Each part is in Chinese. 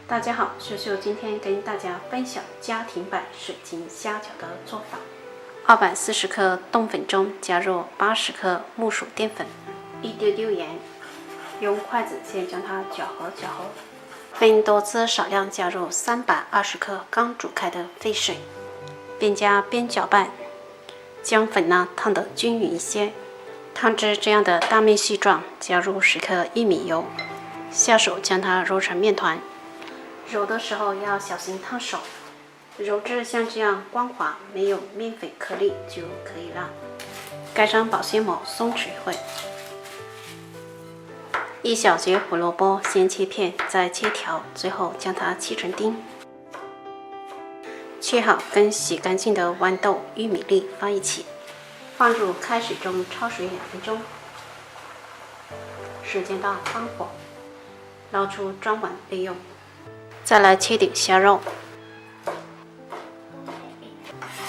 大家好，秀秀今天跟大家分享家庭版水晶虾饺的做法。240克冻粉中加入80克木薯淀粉，一丢丢盐，用筷子先将它搅和搅和，分多次少量加入320克刚煮开的沸水，边加边搅拌，将粉烫得均匀一些。烫至这样的大面细状，加入10克玉米油，下手将它揉成面团。揉的时候要小心烫手，揉至像这样光滑，没有面粉颗粒就可以了。盖上保鲜膜，松弛一会。一小节胡萝卜先切片，再切条，最后将它切成丁。切好跟洗干净的豌豆、玉米粒放一起，放入开水中焯水2分钟，时间到关火，捞出装碗备用。再来切点虾肉，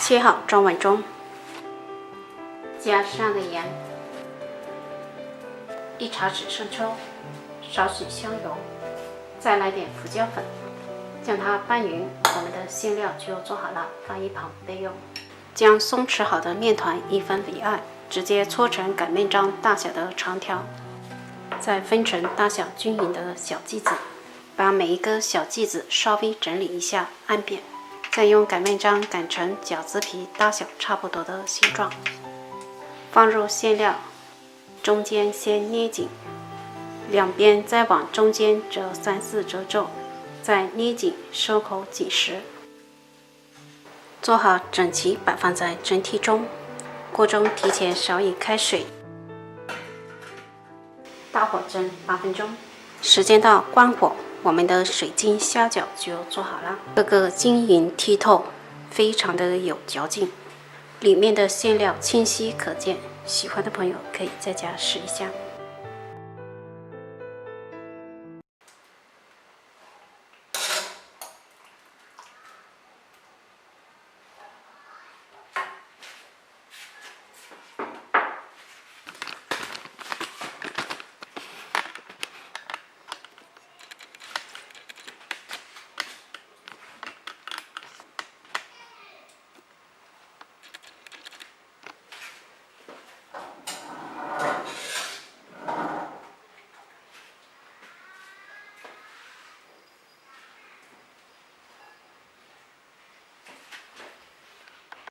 切好装碗中，加适量的盐，1茶匙生抽，少许香油，再来点胡椒粉，将它拌匀，我们的馅料就做好了，放一旁备用。将松弛好的面团一分为2，直接搓成擀面杖大小的长条，再分成大小均匀的小剂子。把每一个小剂子稍微整理一下，按扁，再用擀面杖擀成饺子皮大小差不多的形状，放入馅料，中间先捏紧，两边再往中间折3-4褶皱，再捏紧，收口紧实。做好整齐摆放在蒸屉中，锅中提前少饮开水，大火蒸8分钟，时间到关火。我们的水晶虾饺就做好了，个个晶莹剔透，非常的有嚼劲，里面的馅料清晰可见。喜欢的朋友可以在家试一下。